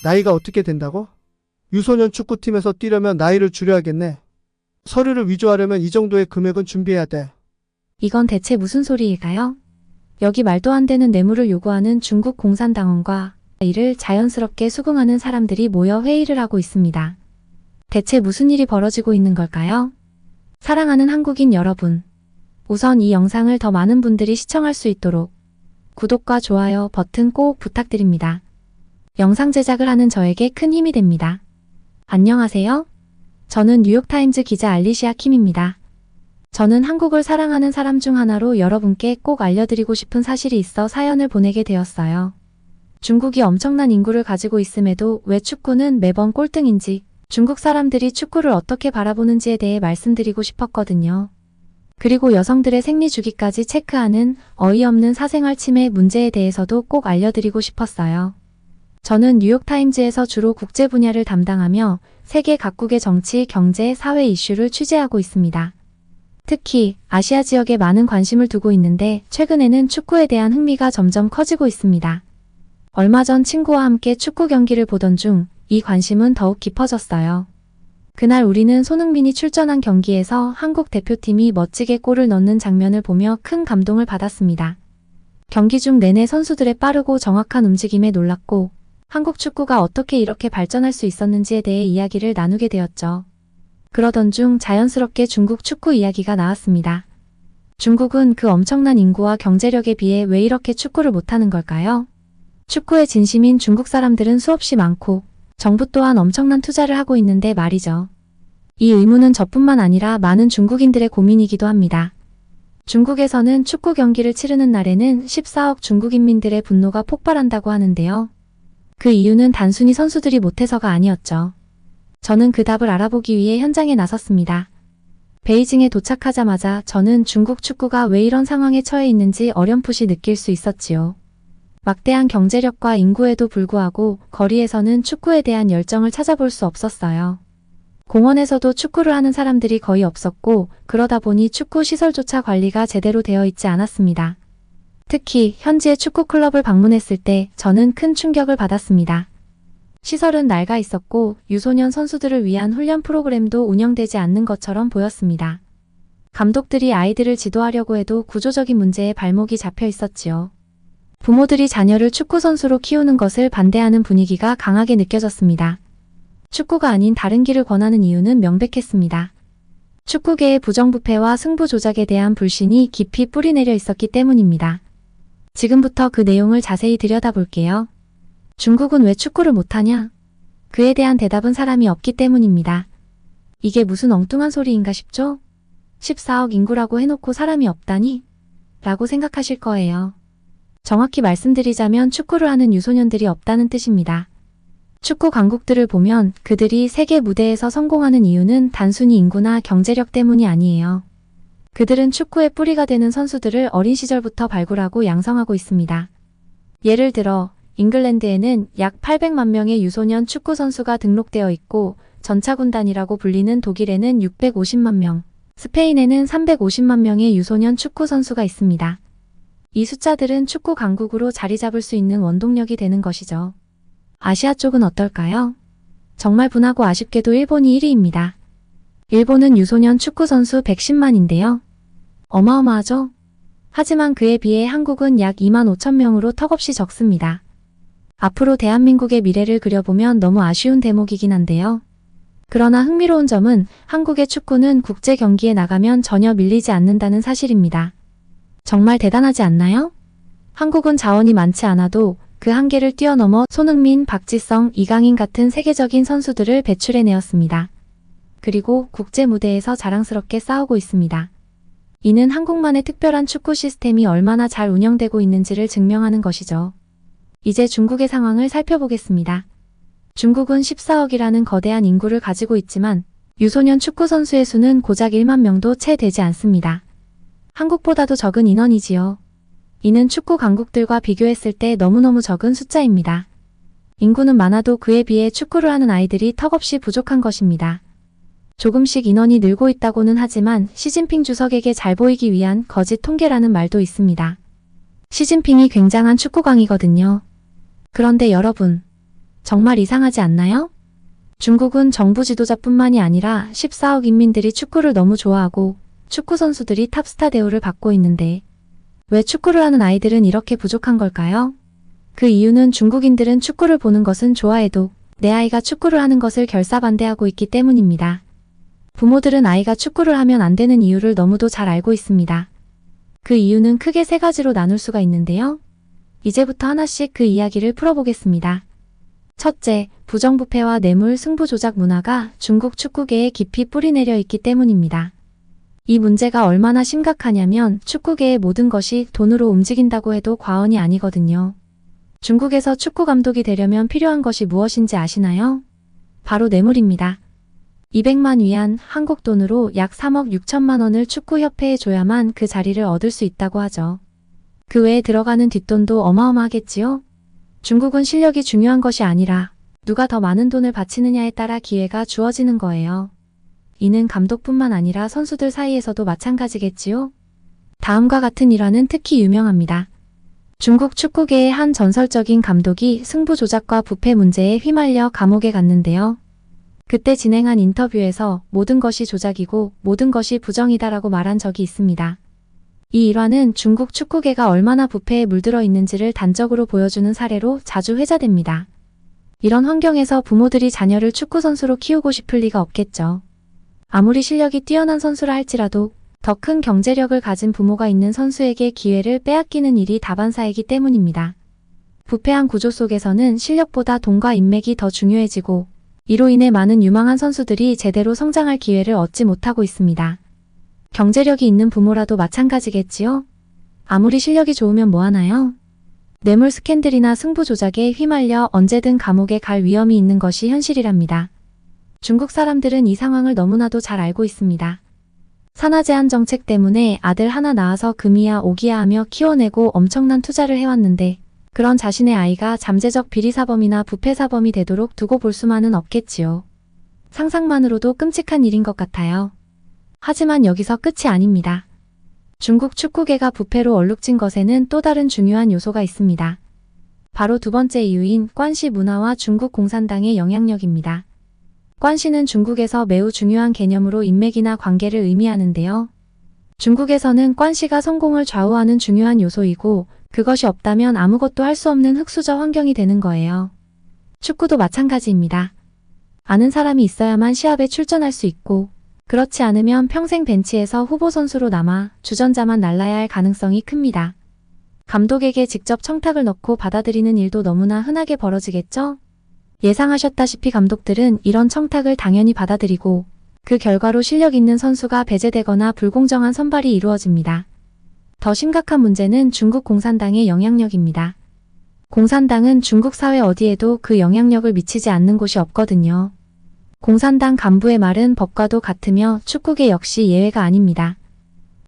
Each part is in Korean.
나이가 어떻게 된다고? 유소년 축구팀에서 뛰려면 나이를 줄여야겠네. 서류를 위조하려면 이 정도의 금액은 준비해야 돼. 이건 대체 무슨 소리일까요? 여기 말도 안 되는 뇌물을 요구하는 중국 공산당원과 이를 자연스럽게 수긍하는 사람들이 모여 회의를 하고 있습니다. 대체 무슨 일이 벌어지고 있는 걸까요? 사랑하는 한국인 여러분, 우선 이 영상을 더 많은 분들이 시청할 수 있도록 구독과 좋아요 버튼 꼭 부탁드립니다. 영상 제작을 하는 저에게 큰 힘이 됩니다. 안녕하세요. 저는 뉴욕타임즈 기자 알리시아 킴입니다. 저는 한국을 사랑하는 사람 중 하나로 여러분께 꼭 알려드리고 싶은 사실이 있어 사연을 보내게 되었어요. 중국이 엄청난 인구를 가지고 있음에도 왜 축구는 매번 꼴등인지, 중국 사람들이 축구를 어떻게 바라보는지에 대해 말씀드리고 싶었거든요. 그리고 여성들의 생리 주기까지 체크하는 어이없는 사생활 침해 문제에 대해서도 꼭 알려드리고 싶었어요. 저는 뉴욕타임즈에서 주로 국제 분야를 담당하며 세계 각국의 정치, 경제, 사회 이슈를 취재하고 있습니다. 특히 아시아 지역에 많은 관심을 두고 있는데 최근에는 축구에 대한 흥미가 점점 커지고 있습니다. 얼마 전 친구와 함께 축구 경기를 보던 중 이 관심은 더욱 깊어졌어요. 그날 우리는 손흥민이 출전한 경기에서 한국 대표팀이 멋지게 골을 넣는 장면을 보며 큰 감동을 받았습니다. 경기 중 내내 선수들의 빠르고 정확한 움직임에 놀랐고 한국 축구가 어떻게 이렇게 발전할 수 있었는지에 대해 이야기를 나누게 되었죠. 그러던 중 자연스럽게 중국 축구 이야기가 나왔습니다. 중국은 그 엄청난 인구와 경제력에 비해 왜 이렇게 축구를 못하는 걸까요? 축구에 진심인 중국 사람들은 수없이 많고 정부 또한 엄청난 투자를 하고 있는데 말이죠. 이 의문은 저뿐만 아니라 많은 중국인들의 고민이기도 합니다. 중국에서는 축구 경기를 치르는 날에는 14억 중국인민들의 분노가 폭발한다고 하는데요. 그 이유는 단순히 선수들이 못해서가 아니었죠. 저는 그 답을 알아보기 위해 현장에 나섰습니다. 베이징에 도착하자마자 저는 중국 축구가 왜 이런 상황에 처해 있는지 어렴풋이 느낄 수 있었지요. 막대한 경제력과 인구에도 불구하고 거리에서는 축구에 대한 열정을 찾아볼 수 없었어요. 공원에서도 축구를 하는 사람들이 거의 없었고 그러다 보니 축구 시설조차 관리가 제대로 되어 있지 않았습니다. 특히 현지의 축구 클럽을 방문했을 때 저는 큰 충격을 받았습니다. 시설은 낡아 있었고 유소년 선수들을 위한 훈련 프로그램도 운영되지 않는 것처럼 보였습니다. 감독들이 아이들을 지도하려고 해도 구조적인 문제에 발목이 잡혀 있었지요. 부모들이 자녀를 축구 선수로 키우는 것을 반대하는 분위기가 강하게 느껴졌습니다. 축구가 아닌 다른 길을 권하는 이유는 명백했습니다. 축구계의 부정부패와 승부 조작에 대한 불신이 깊이 뿌리내려 있었기 때문입니다. 지금부터 그 내용을 자세히 들여다볼게요. 중국은 왜 축구를 못하냐? 그에 대한 대답은 사람이 없기 때문입니다. 이게 무슨 엉뚱한 소리인가 싶죠? 14억 인구라고 해놓고 사람이 없다니? 라고 생각하실 거예요. 정확히 말씀드리자면 축구를 하는 유소년들이 없다는 뜻입니다. 축구 강국들을 보면 그들이 세계 무대에서 성공하는 이유는 단순히 인구나 경제력 때문이 아니에요. 그들은 축구의 뿌리가 되는 선수들을 어린 시절부터 발굴하고 양성하고 있습니다. 예를 들어 잉글랜드에는 약 800만 명의 유소년 축구 선수가 등록되어 있고 전차군단이라고 불리는 독일에는 650만 명, 스페인에는 350만 명의 유소년 축구 선수가 있습니다. 이 숫자들은 축구 강국으로 자리 잡을 수 있는 원동력이 되는 것이죠. 아시아 쪽은 어떨까요? 정말 분하고 아쉽게도 일본이 1위입니다. 일본은 유소년 축구 선수 110만인데요. 어마어마하죠? 하지만 그에 비해 한국은 약 2만 5천 명으로 턱없이 적습니다. 앞으로 대한민국의 미래를 그려보면 너무 아쉬운 대목이긴 한데요. 그러나 흥미로운 점은 한국의 축구는 국제 경기에 나가면 전혀 밀리지 않는다는 사실입니다. 정말 대단하지 않나요? 한국은 자원이 많지 않아도 그 한계를 뛰어넘어 손흥민, 박지성, 이강인 같은 세계적인 선수들을 배출해내었습니다. 그리고 국제 무대에서 자랑스럽게 싸우고 있습니다. 이는 한국만의 특별한 축구 시스템이 얼마나 잘 운영되고 있는지를 증명하는 것이죠. 이제 중국의 상황을 살펴보겠습니다. 중국은 14억이라는 거대한 인구를 가지고 있지만 유소년 축구 선수의 수는 고작 1만 명도 채 되지 않습니다. 한국보다도 적은 인원이지요. 이는 축구 강국들과 비교했을 때 너무너무 적은 숫자입니다. 인구는 많아도 그에 비해 축구를 하는 아이들이 턱없이 부족한 것입니다. 조금씩 인원이 늘고 있다고는 하지만 시진핑 주석에게 잘 보이기 위한 거짓 통계라는 말도 있습니다. 시진핑이 굉장한 축구광이거든요. 그런데 여러분, 정말 이상하지 않나요? 중국은 정부 지도자뿐만이 아니라 14억 인민들이 축구를 너무 좋아하고 축구 선수들이 탑스타 대우를 받고 있는데 왜 축구를 하는 아이들은 이렇게 부족한 걸까요? 그 이유는 중국인들은 축구를 보는 것은 좋아해도 내 아이가 축구를 하는 것을 결사반대하고 있기 때문입니다. 부모들은 아이가 축구를 하면 안 되는 이유를 너무도 잘 알고 있습니다. 그 이유는 크게 세 가지로 나눌 수가 있는데요. 이제부터 하나씩 그 이야기를 풀어보겠습니다. 첫째, 부정부패와 뇌물 승부 조작 문화가 중국 축구계에 깊이 뿌리내려 있기 때문입니다. 이 문제가 얼마나 심각하냐면 축구계의 모든 것이 돈으로 움직인다고 해도 과언이 아니거든요. 중국에서 축구 감독이 되려면 필요한 것이 무엇인지 아시나요? 바로 뇌물입니다. 200만 위안, 한국 돈으로 약 3억 6천만 원을 축구협회에 줘야만 그 자리를 얻을 수 있다고 하죠. 그 외에 들어가는 뒷돈도 어마어마하겠지요? 중국은 실력이 중요한 것이 아니라 누가 더 많은 돈을 바치느냐에 따라 기회가 주어지는 거예요. 이는 감독뿐만 아니라 선수들 사이에서도 마찬가지겠지요? 다음과 같은 일화는 특히 유명합니다. 중국 축구계의 한 전설적인 감독이 승부 조작과 부패 문제에 휘말려 감옥에 갔는데요. 그때 진행한 인터뷰에서 모든 것이 조작이고 모든 것이 부정이다라고 말한 적이 있습니다. 이 일화는 중국 축구계가 얼마나 부패에 물들어 있는지를 단적으로 보여주는 사례로 자주 회자됩니다. 이런 환경에서 부모들이 자녀를 축구 선수로 키우고 싶을 리가 없겠죠. 아무리 실력이 뛰어난 선수라 할지라도 더 큰 경제력을 가진 부모가 있는 선수에게 기회를 빼앗기는 일이 다반사이기 때문입니다. 부패한 구조 속에서는 실력보다 돈과 인맥이 더 중요해지고 이로 인해 많은 유망한 선수들이 제대로 성장할 기회를 얻지 못하고 있습니다. 경제력이 있는 부모라도 마찬가지겠지요? 아무리 실력이 좋으면 뭐하나요? 뇌물 스캔들이나 승부 조작에 휘말려 언제든 감옥에 갈 위험이 있는 것이 현실이랍니다. 중국 사람들은 이 상황을 너무나도 잘 알고 있습니다. 산하 제한 정책 때문에 아들 하나 낳아서 금이야 오기야 하며 키워내고 엄청난 투자를 해왔는데 그런 자신의 아이가 잠재적 비리사범이나 부패사범이 되도록 두고 볼 수만은 없겠지요. 상상만으로도 끔찍한 일인 것 같아요. 하지만 여기서 끝이 아닙니다. 중국 축구계가 부패로 얼룩진 것에는 또 다른 중요한 요소가 있습니다. 바로 두 번째 이유인 관시 문화와 중국 공산당의 영향력입니다. 관시는 중국에서 매우 중요한 개념으로 인맥이나 관계를 의미하는데요. 중국에서는 관시가 성공을 좌우하는 중요한 요소이고 그것이 없다면 아무것도 할 수 없는 흑수저 환경이 되는 거예요. 축구도 마찬가지입니다. 아는 사람이 있어야만 시합에 출전할 수 있고 그렇지 않으면 평생 벤치에서 후보 선수로 남아 주전자만 날라야 할 가능성이 큽니다. 감독에게 직접 청탁을 넣고 받아들이는 일도 너무나 흔하게 벌어지겠죠? 예상하셨다시피 감독들은 이런 청탁을 당연히 받아들이고 그 결과로 실력 있는 선수가 배제되거나 불공정한 선발이 이루어집니다. 더 심각한 문제는 중국 공산당의 영향력입니다. 공산당은 중국 사회 어디에도 그 영향력을 미치지 않는 곳이 없거든요. 공산당 간부의 말은 법과도 같으며 축구계 역시 예외가 아닙니다.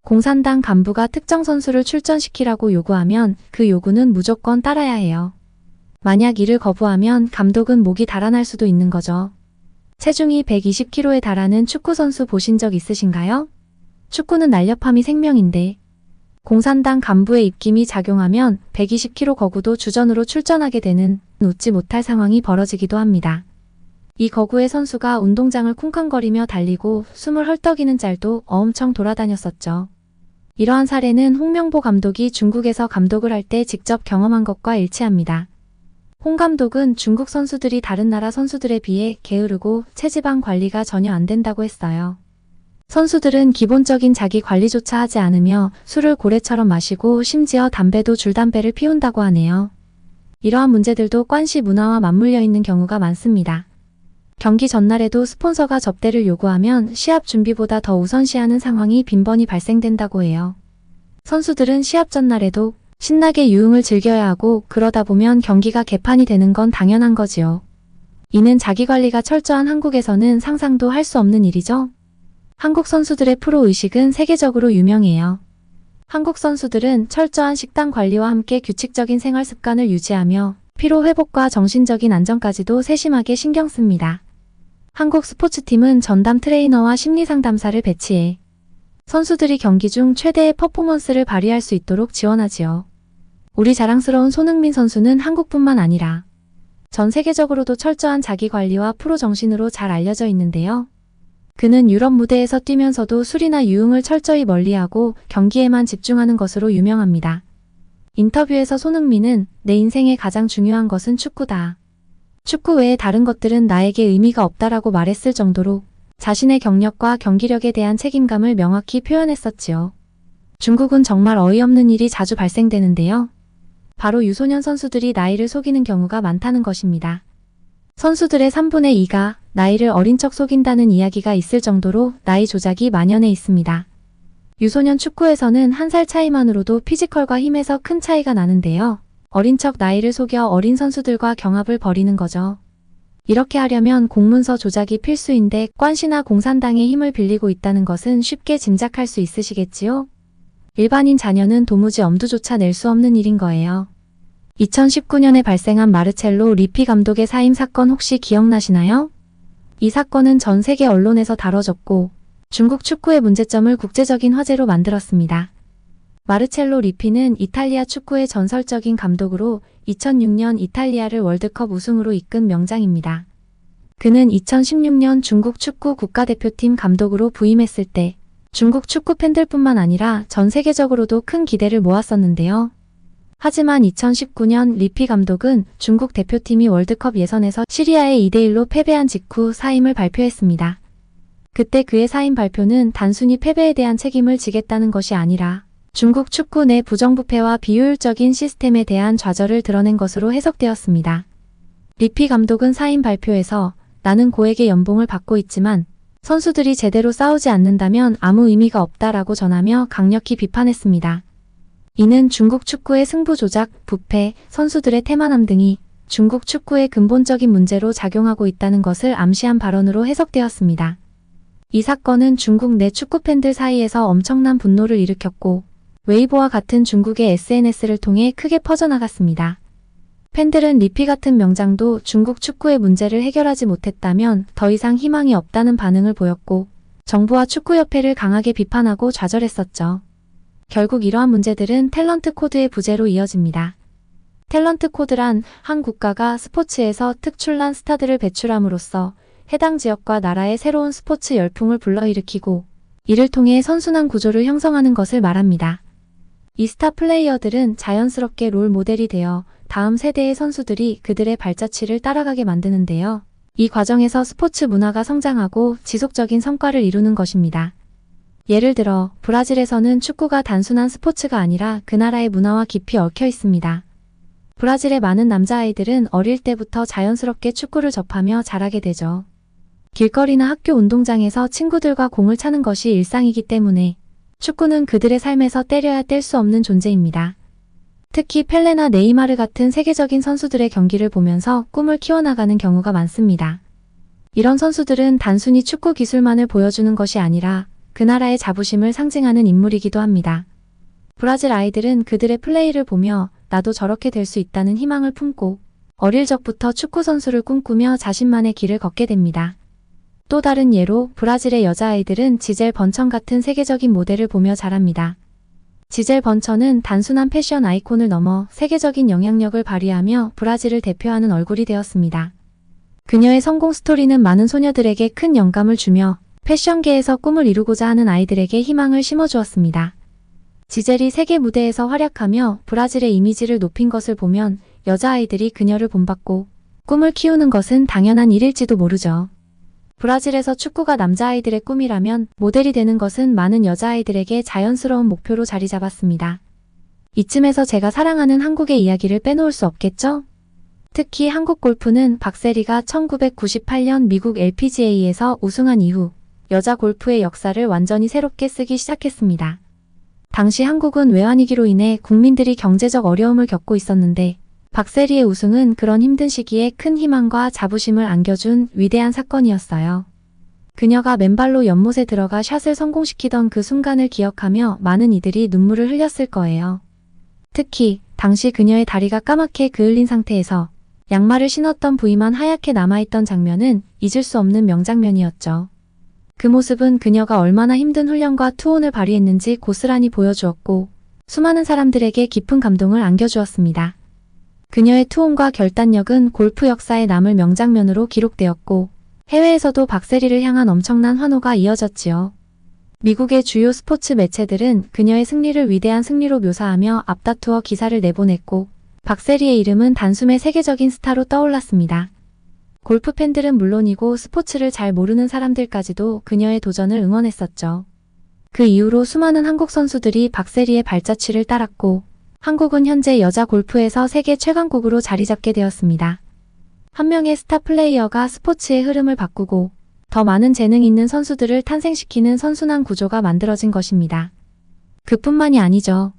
공산당 간부가 특정 선수를 출전시키라고 요구하면 그 요구는 무조건 따라야 해요. 만약 이를 거부하면 감독은 목이 달아날 수도 있는 거죠. 체중이 120kg에 달하는 축구 선수 보신 적 있으신가요? 축구는 날렵함이 생명인데 공산당 간부의 입김이 작용하면 120kg 거구도 주전으로 출전하게 되는 웃지 못할 상황이 벌어지기도 합니다. 이 거구의 선수가 운동장을 쿵쾅거리며 달리고 숨을 헐떡이는 짤도 엄청 돌아다녔었죠. 이러한 사례는 홍명보 감독이 중국에서 감독을 할 때 직접 경험한 것과 일치합니다. 홍 감독은 중국 선수들이 다른 나라 선수들에 비해 게으르고 체지방 관리가 전혀 안 된다고 했어요. 선수들은 기본적인 자기 관리조차 하지 않으며 술을 고래처럼 마시고 심지어 담배도 줄담배를 피운다고 하네요. 이러한 문제들도 관시 문화와 맞물려 있는 경우가 많습니다. 경기 전날에도 스폰서가 접대를 요구하면 시합 준비보다 더 우선시하는 상황이 빈번히 발생된다고 해요. 선수들은 시합 전날에도 신나게 유흥을 즐겨야 하고 그러다 보면 경기가 개판이 되는 건 당연한 거지요. 이는 자기관리가 철저한 한국에서는 상상도 할 수 없는 일이죠. 한국 선수들의 프로의식은 세계적으로 유명해요. 한국 선수들은 철저한 식단 관리와 함께 규칙적인 생활 습관을 유지하며 피로 회복과 정신적인 안정까지도 세심하게 신경 씁니다. 한국 스포츠팀은 전담 트레이너와 심리상담사를 배치해 선수들이 경기 중 최대의 퍼포먼스를 발휘할 수 있도록 지원하지요. 우리 자랑스러운 손흥민 선수는 한국뿐만 아니라 전 세계적으로도 철저한 자기 관리와 프로 정신으로 잘 알려져 있는데요. 그는 유럽 무대에서 뛰면서도 술이나 유흥을 철저히 멀리하고 경기에만 집중하는 것으로 유명합니다. 인터뷰에서 손흥민은 내 인생에 가장 중요한 것은 축구다. 축구 외에 다른 것들은 나에게 의미가 없다라고 말했을 정도로 자신의 경력과 경기력에 대한 책임감을 명확히 표현했었지요. 중국은 정말 어이없는 일이 자주 발생되는데요. 바로 유소년 선수들이 나이를 속이는 경우가 많다는 것입니다. 선수들의 3분의 2가 나이를 어린 척 속인다는 이야기가 있을 정도로 나이 조작이 만연해 있습니다. 유소년 축구에서는 한 살 차이만으로도 피지컬과 힘에서 큰 차이가 나는데요. 어린 척 나이를 속여 어린 선수들과 경합을 벌이는 거죠. 이렇게 하려면 공문서 조작이 필수인데 관시나 공산당의 힘을 빌리고 있다는 것은 쉽게 짐작할 수 있으시겠지요? 일반인 자녀는 도무지 엄두조차 낼 수 없는 일인 거예요. 2019년에 발생한 마르첼로 리피 감독의 사임 사건 혹시 기억나시나요? 이 사건은 전 세계 언론에서 다뤄졌고 중국 축구의 문제점을 국제적인 화제로 만들었습니다. 마르첼로 리피는 이탈리아 축구의 전설적인 감독으로 2006년 이탈리아를 월드컵 우승으로 이끈 명장입니다. 그는 2016년 중국 축구 국가대표팀 감독으로 부임했을 때 중국 축구 팬들뿐만 아니라 전 세계적으로도 큰 기대를 모았었는데요. 하지만 2019년 리피 감독은 중국 대표팀이 월드컵 예선에서 시리아에 2대1로 패배한 직후 사임을 발표했습니다. 그때 그의 사임 발표는 단순히 패배에 대한 책임을 지겠다는 것이 아니라 중국 축구 내 부정부패와 비효율적인 시스템에 대한 좌절을 드러낸 것으로 해석되었습니다. 리피 감독은 사임 발표에서 나는 고액의 연봉을 받고 있지만 선수들이 제대로 싸우지 않는다면 아무 의미가 없다라고 전하며 강력히 비판했습니다. 이는 중국 축구의 승부 조작, 부패, 선수들의 태만함 등이 중국 축구의 근본적인 문제로 작용하고 있다는 것을 암시한 발언으로 해석되었습니다. 이 사건은 중국 내 축구 팬들 사이에서 엄청난 분노를 일으켰고 웨이보와 같은 중국의 SNS를 통해 크게 퍼져나갔습니다. 팬들은 리피 같은 명장도 중국 축구의 문제를 해결하지 못했다면 더 이상 희망이 없다는 반응을 보였고 정부와 축구협회를 강하게 비판하고 좌절했었죠. 결국 이러한 문제들은 탤런트 코드의 부재로 이어집니다. 탤런트 코드란 한 국가가 스포츠에서 특출난 스타들을 배출함으로써 해당 지역과 나라의 새로운 스포츠 열풍을 불러일으키고 이를 통해 선순환 구조를 형성하는 것을 말합니다. 이 스타 플레이어들은 자연스럽게 롤 모델이 되어 다음 세대의 선수들이 그들의 발자취를 따라가게 만드는데요. 이 과정에서 스포츠 문화가 성장하고 지속적인 성과를 이루는 것입니다. 예를 들어 브라질에서는 축구가 단순한 스포츠가 아니라 그 나라의 문화와 깊이 얽혀 있습니다. 브라질의 많은 남자아이들은 어릴 때부터 자연스럽게 축구를 접하며 자라게 되죠. 길거리나 학교 운동장에서 친구들과 공을 차는 것이 일상이기 때문에 축구는 그들의 삶에서 떼려야 뗄 수 없는 존재입니다. 특히 펠레나 네이마르 같은 세계적인 선수들의 경기를 보면서 꿈을 키워나가는 경우가 많습니다. 이런 선수들은 단순히 축구 기술만을 보여주는 것이 아니라 그 나라의 자부심을 상징하는 인물이기도 합니다. 브라질 아이들은 그들의 플레이를 보며 나도 저렇게 될 수 있다는 희망을 품고 어릴 적부터 축구 선수를 꿈꾸며 자신만의 길을 걷게 됩니다. 또 다른 예로 브라질의 여자아이들은 지젤 번천 같은 세계적인 모델을 보며 자랍니다. 지젤 번천은 단순한 패션 아이콘을 넘어 세계적인 영향력을 발휘하며 브라질을 대표하는 얼굴이 되었습니다. 그녀의 성공 스토리는 많은 소녀들에게 큰 영감을 주며 패션계에서 꿈을 이루고자 하는 아이들에게 희망을 심어주었습니다. 지젤이 세계 무대에서 활약하며 브라질의 이미지를 높인 것을 보면 여자아이들이 그녀를 본받고 꿈을 키우는 것은 당연한 일일지도 모르죠. 브라질에서 축구가 남자아이들의 꿈이라면 모델이 되는 것은 많은 여자아이들에게 자연스러운 목표로 자리 잡았습니다. 이쯤에서 제가 사랑하는 한국의 이야기를 빼놓을 수 없겠죠? 특히 한국 골프는 박세리가 1998년 미국 LPGA에서 우승한 이후 여자 골프의 역사를 완전히 새롭게 쓰기 시작했습니다. 당시 한국은 외환위기로 인해 국민들이 경제적 어려움을 겪고 있었는데 박세리의 우승은 그런 힘든 시기에 큰 희망과 자부심을 안겨준 위대한 사건이었어요. 그녀가 맨발로 연못에 들어가 샷을 성공시키던 그 순간을 기억하며 많은 이들이 눈물을 흘렸을 거예요. 특히 당시 그녀의 다리가 까맣게 그을린 상태에서 양말을 신었던 부위만 하얗게 남아있던 장면은 잊을 수 없는 명장면이었죠. 그 모습은 그녀가 얼마나 힘든 훈련과 투혼을 발휘했는지 고스란히 보여주었고 수많은 사람들에게 깊은 감동을 안겨주었습니다. 그녀의 투혼과 결단력은 골프 역사에 남을 명장면으로 기록되었고 해외에서도 박세리를 향한 엄청난 환호가 이어졌지요. 미국의 주요 스포츠 매체들은 그녀의 승리를 위대한 승리로 묘사하며 앞다투어 기사를 내보냈고 박세리의 이름은 단숨에 세계적인 스타로 떠올랐습니다. 골프 팬들은 물론이고 스포츠를 잘 모르는 사람들까지도 그녀의 도전을 응원했었죠. 그 이후로 수많은 한국 선수들이 박세리의 발자취를 따랐고 한국은 현재 여자 골프에서 세계 최강국으로 자리 잡게 되었습니다. 한 명의 스타 플레이어가 스포츠의 흐름을 바꾸고 더 많은 재능 있는 선수들을 탄생시키는 선순환 구조가 만들어진 것입니다. 그뿐만이 아니죠.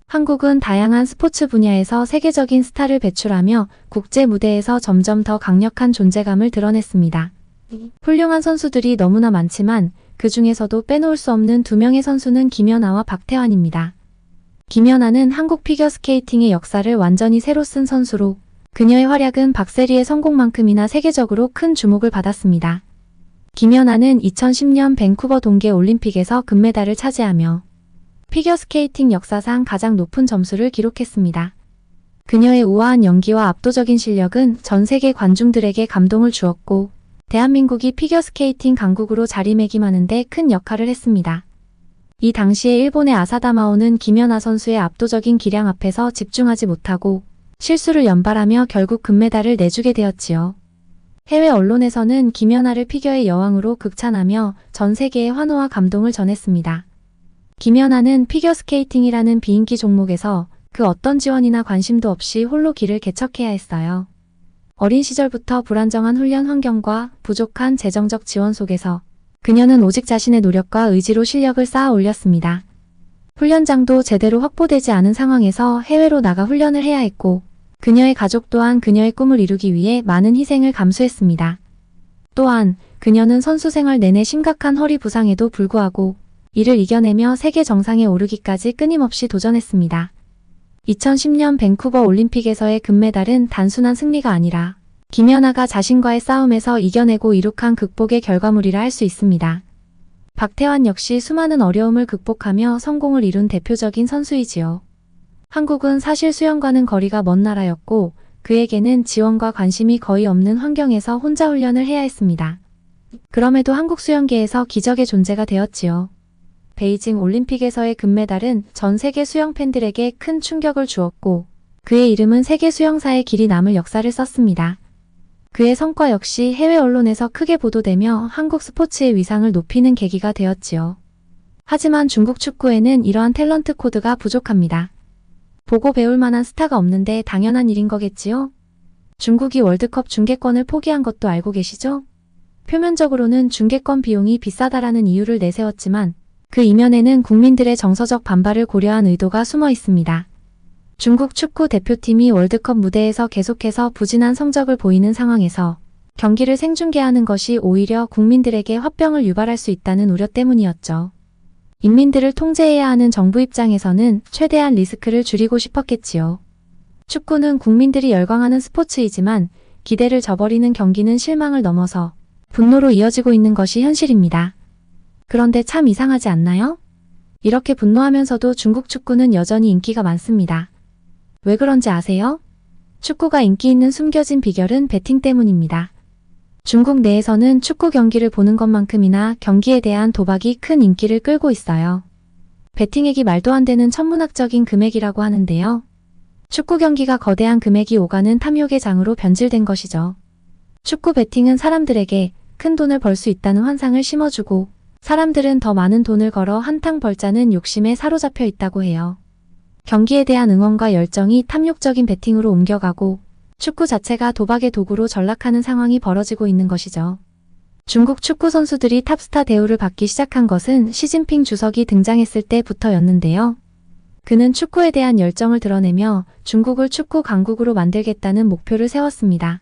한국은 다양한 스포츠 분야에서 세계적인 스타를 배출하며 국제 무대에서 점점 더 강력한 존재감을 드러냈습니다. 훌륭한 선수들이 너무나 많지만 그 중에서도 빼놓을 수 없는 두 명의 선수는 김연아와 박태환입니다. 김연아는 한국 피겨스케이팅의 역사를 완전히 새로 쓴 선수로 그녀의 활약은 박세리의 성공만큼이나 세계적으로 큰 주목을 받았습니다. 김연아는 2010년 밴쿠버 동계 올림픽에서 금메달을 차지하며 피겨스케이팅 역사상 가장 높은 점수를 기록했습니다. 그녀의 우아한 연기와 압도적인 실력은 전 세계 관중들에게 감동을 주었고 대한민국이 피겨스케이팅 강국으로 자리매김하는 데 큰 역할을 했습니다. 이 당시에 일본의 아사다마오는 김연아 선수의 압도적인 기량 앞에서 집중하지 못하고 실수를 연발하며 결국 금메달을 내주게 되었지요. 해외 언론에서는 김연아를 피겨의 여왕으로 극찬하며 전 세계에 환호와 감동을 전했습니다. 김연아는 피겨스케이팅이라는 비인기 종목에서 그 어떤 지원이나 관심도 없이 홀로 길을 개척해야 했어요. 어린 시절부터 불안정한 훈련 환경과 부족한 재정적 지원 속에서 그녀는 오직 자신의 노력과 의지로 실력을 쌓아 올렸습니다. 훈련장도 제대로 확보되지 않은 상황에서 해외로 나가 훈련을 해야 했고 그녀의 가족 또한 그녀의 꿈을 이루기 위해 많은 희생을 감수했습니다. 또한 그녀는 선수 생활 내내 심각한 허리 부상에도 불구하고 이를 이겨내며 세계 정상에 오르기까지 끊임없이 도전했습니다. 2010년 밴쿠버 올림픽에서의 금메달은 단순한 승리가 아니라 김연아가 자신과의 싸움에서 이겨내고 이룩한 극복의 결과물이라 할 수 있습니다. 박태환 역시 수많은 어려움을 극복하며 성공을 이룬 대표적인 선수이지요. 한국은 사실 수영과는 거리가 먼 나라였고 그에게는 지원과 관심이 거의 없는 환경에서 혼자 훈련을 해야 했습니다. 그럼에도 한국 수영계에서 기적의 존재가 되었지요. 베이징 올림픽에서의 금메달은 전 세계 수영 팬들에게 큰 충격을 주었고 그의 이름은 세계 수영사에 길이 남을 역사를 썼습니다. 그의 성과 역시 해외 언론에서 크게 보도되며 한국 스포츠의 위상을 높이는 계기가 되었지요. 하지만 중국 축구에는 이러한 탤런트 코드가 부족합니다. 보고 배울 만한 스타가 없는데 당연한 일인 거겠지요? 중국이 월드컵 중계권을 포기한 것도 알고 계시죠? 표면적으로는 중계권 비용이 비싸다라는 이유를 내세웠지만 그 이면에는 국민들의 정서적 반발을 고려한 의도가 숨어 있습니다. 중국 축구 대표팀이 월드컵 무대에서 계속해서 부진한 성적을 보이는 상황에서 경기를 생중계하는 것이 오히려 국민들에게 화병을 유발할 수 있다는 우려 때문이었죠. 인민들을 통제해야 하는 정부 입장에서는 최대한 리스크를 줄이고 싶었겠지요. 축구는 국민들이 열광하는 스포츠이지만 기대를 저버리는 경기는 실망을 넘어서 분노로 이어지고 있는 것이 현실입니다. 그런데 참 이상하지 않나요? 이렇게 분노하면서도 중국 축구는 여전히 인기가 많습니다. 왜 그런지 아세요? 축구가 인기 있는 숨겨진 비결은 베팅 때문입니다. 중국 내에서는 축구 경기를 보는 것만큼이나 경기에 대한 도박이 큰 인기를 끌고 있어요. 베팅액이 말도 안 되는 천문학적인 금액이라고 하는데요. 축구 경기가 거대한 금액이 오가는 탐욕의 장으로 변질된 것이죠. 축구 베팅은 사람들에게 큰 돈을 벌 수 있다는 환상을 심어주고 사람들은 더 많은 돈을 걸어 한탕 벌자는 욕심에 사로잡혀 있다고 해요. 경기에 대한 응원과 열정이 탐욕적인 베팅으로 옮겨가고 축구 자체가 도박의 도구로 전락하는 상황이 벌어지고 있는 것이죠. 중국 축구 선수들이 탑스타 대우를 받기 시작한 것은 시진핑 주석이 등장했을 때부터였는데요. 그는 축구에 대한 열정을 드러내며 중국을 축구 강국으로 만들겠다는 목표를 세웠습니다.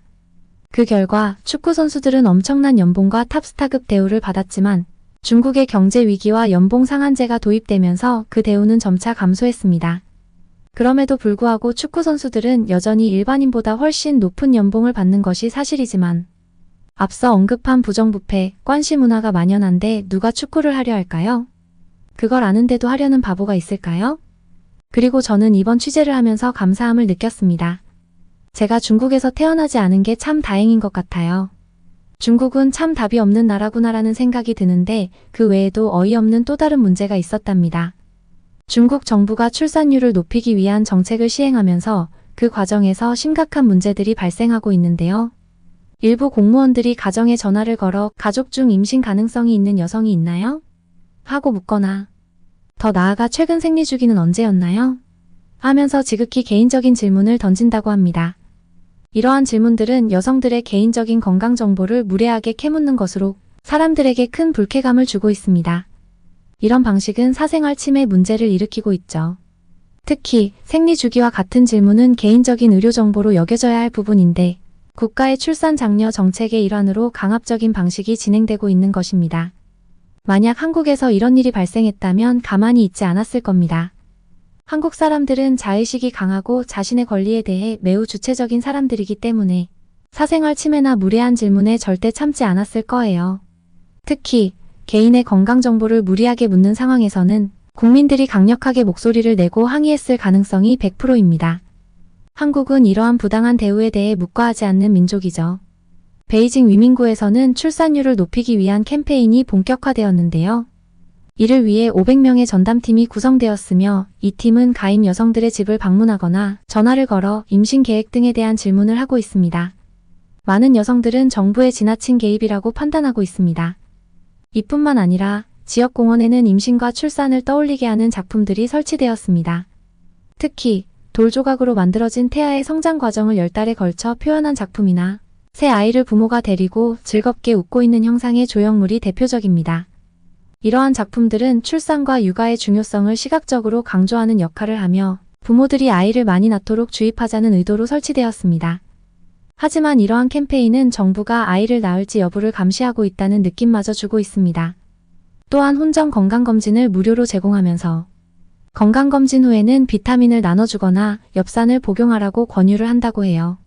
그 결과 축구 선수들은 엄청난 연봉과 탑스타급 대우를 받았지만 중국의 경제 위기와 연봉 상한제가 도입되면서 그 대우는 점차 감소했습니다. 그럼에도 불구하고 축구 선수들은 여전히 일반인보다 훨씬 높은 연봉을 받는 것이 사실이지만 앞서 언급한 부정부패, 관시 문화가 만연한데 누가 축구를 하려 할까요? 그걸 아는데도 하려는 바보가 있을까요? 그리고 저는 이번 취재를 하면서 감사함을 느꼈습니다. 제가 중국에서 태어나지 않은 게 참 다행인 것 같아요. 중국은 참 답이 없는 나라구나라는 생각이 드는데 그 외에도 어이없는 또 다른 문제가 있었답니다. 중국 정부가 출산율을 높이기 위한 정책을 시행하면서 그 과정에서 심각한 문제들이 발생하고 있는데요. 일부 공무원들이 가정에 전화를 걸어 가족 중 임신 가능성이 있는 여성이 있나요? 하고 묻거나 더 나아가 최근 생리 주기는 언제였나요? 하면서 지극히 개인적인 질문을 던진다고 합니다. 이러한 질문들은 여성들의 개인적인 건강 정보를 무례하게 캐묻는 것으로 사람들에게 큰 불쾌감을 주고 있습니다. 이런 방식은 사생활 침해 문제를 일으키고 있죠. 특히 생리 주기와 같은 질문은 개인적인 의료 정보로 여겨져야 할 부분인데 국가의 출산 장려 정책의 일환으로 강압적인 방식이 진행되고 있는 것입니다. 만약 한국에서 이런 일이 발생했다면 가만히 있지 않았을 겁니다. 한국 사람들은 자의식이 강하고 자신의 권리에 대해 매우 주체적인 사람들이기 때문에 사생활 침해나 무례한 질문에 절대 참지 않았을 거예요. 특히 개인의 건강 정보를 무리하게 묻는 상황에서는 국민들이 강력하게 목소리를 내고 항의했을 가능성이 100%입니다. 한국은 이러한 부당한 대우에 대해 묵과하지 않는 민족이죠. 베이징 위민구에서는 출산율을 높이기 위한 캠페인이 본격화되었는데요. 이를 위해 500명의 전담팀이 구성되었으며 이 팀은 가임 여성들의 집을 방문하거나 전화를 걸어 임신 계획 등에 대한 질문을 하고 있습니다. 많은 여성들은 정부의 지나친 개입이라고 판단하고 있습니다. 이뿐만 아니라 지역 공원에는 임신과 출산을 떠올리게 하는 작품들이 설치되었습니다. 특히 돌 조각으로 만들어진 태아의 성장 과정을 10달에 걸쳐 표현한 작품이나 새 아이를 부모가 데리고 즐겁게 웃고 있는 형상의 조형물이 대표적입니다. 이러한 작품들은 출산과 육아의 중요성을 시각적으로 강조하는 역할을 하며 부모들이 아이를 많이 낳도록 주입하자는 의도로 설치되었습니다. 하지만 이러한 캠페인은 정부가 아이를 낳을지 여부를 감시하고 있다는 느낌마저 주고 있습니다. 또한 혼전 건강검진을 무료로 제공하면서 건강검진 후에는 비타민을 나눠주거나 엽산을 복용하라고 권유를 한다고 해요.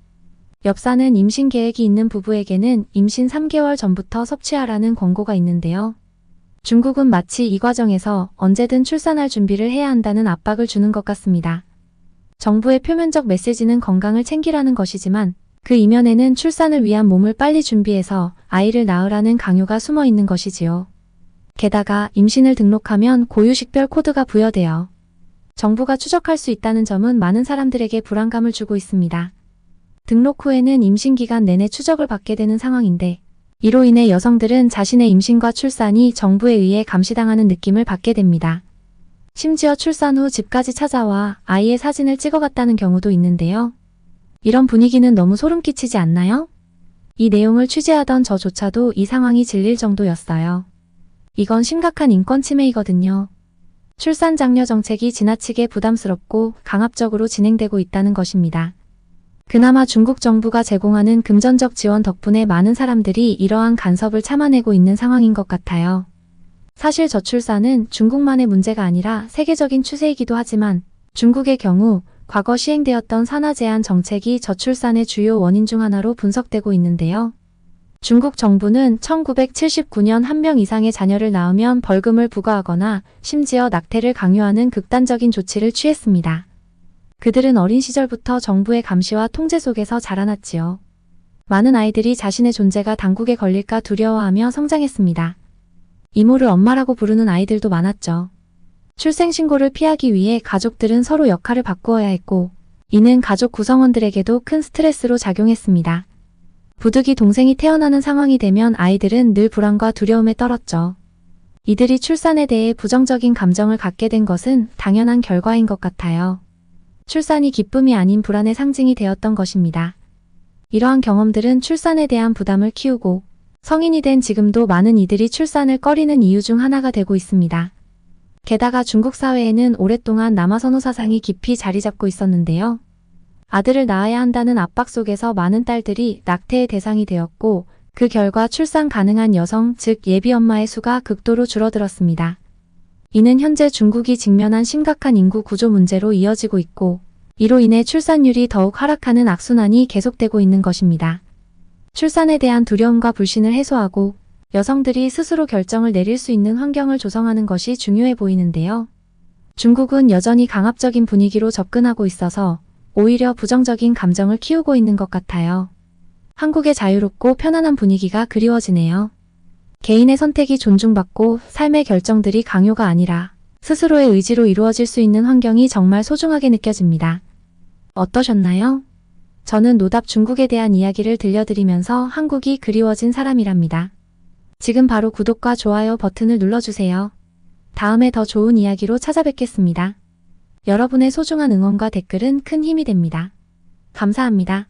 엽산은 임신 계획이 있는 부부에게는 임신 3개월 전부터 섭취하라는 권고가 있는데요. 중국은 마치 이 과정에서 언제든 출산할 준비를 해야 한다는 압박을 주는 것 같습니다. 정부의 표면적 메시지는 건강을 챙기라는 것이지만 그 이면에는 출산을 위한 몸을 빨리 준비해서 아이를 낳으라는 강요가 숨어 있는 것이지요. 게다가 임신을 등록하면 고유식별 코드가 부여되어 정부가 추적할 수 있다는 점은 많은 사람들에게 불안감을 주고 있습니다. 등록 후에는 임신 기간 내내 추적을 받게 되는 상황인데 이로 인해 여성들은 자신의 임신과 출산이 정부에 의해 감시당하는 느낌을 받게 됩니다. 심지어 출산 후 집까지 찾아와 아이의 사진을 찍어갔다는 경우도 있는데요. 이런 분위기는 너무 소름 끼치지 않나요? 이 내용을 취재하던 저조차도 이 상황이 질릴 정도였어요. 이건 심각한 인권 침해이거든요. 출산 장려 정책이 지나치게 부담스럽고 강압적으로 진행되고 있다는 것입니다. 그나마 중국 정부가 제공하는 금전적 지원 덕분에 많은 사람들이 이러한 간섭을 참아내고 있는 상황인 것 같아요. 사실 저출산은 중국만의 문제가 아니라 세계적인 추세이기도 하지만 중국의 경우 과거 시행되었던 산하 제한 정책이 저출산의 주요 원인 중 하나로 분석되고 있는데요. 중국 정부는 1979년 1명 이상의 자녀를 낳으면 벌금을 부과하거나 심지어 낙태를 강요하는 극단적인 조치를 취했습니다. 그들은 어린 시절부터 정부의 감시와 통제 속에서 자라났지요. 많은 아이들이 자신의 존재가 당국에 걸릴까 두려워하며 성장했습니다. 이모를 엄마라고 부르는 아이들도 많았죠. 출생신고를 피하기 위해 가족들은 서로 역할을 바꾸어야 했고 이는 가족 구성원들에게도 큰 스트레스로 작용했습니다. 부득이 동생이 태어나는 상황이 되면 아이들은 늘 불안과 두려움에 떨었죠. 이들이 출산에 대해 부정적인 감정을 갖게 된 것은 당연한 결과인 것 같아요. 출산이 기쁨이 아닌 불안의 상징이 되었던 것입니다. 이러한 경험들은 출산에 대한 부담을 키우고 성인이 된 지금도 많은 이들이 출산을 꺼리는 이유 중 하나가 되고 있습니다. 게다가 중국 사회에는 오랫동안 남아선호 사상이 깊이 자리 잡고 있었는데요. 아들을 낳아야 한다는 압박 속에서 많은 딸들이 낙태의 대상이 되었고 그 결과 출산 가능한 여성, 즉 예비 엄마의 수가 극도로 줄어들었습니다. 이는 현재 중국이 직면한 심각한 인구 구조 문제로 이어지고 있고 이로 인해 출산율이 더욱 하락하는 악순환이 계속되고 있는 것입니다. 출산에 대한 두려움과 불신을 해소하고 여성들이 스스로 결정을 내릴 수 있는 환경을 조성하는 것이 중요해 보이는데요. 중국은 여전히 강압적인 분위기로 접근하고 있어서 오히려 부정적인 감정을 키우고 있는 것 같아요. 한국의 자유롭고 편안한 분위기가 그리워지네요. 개인의 선택이 존중받고 삶의 결정들이 강요가 아니라 스스로의 의지로 이루어질 수 있는 환경이 정말 소중하게 느껴집니다. 어떠셨나요? 저는 노답 중국에 대한 이야기를 들려드리면서 한국이 그리워진 사람이랍니다. 지금 바로 구독과 좋아요 버튼을 눌러주세요. 다음에 더 좋은 이야기로 찾아뵙겠습니다. 여러분의 소중한 응원과 댓글은 큰 힘이 됩니다. 감사합니다.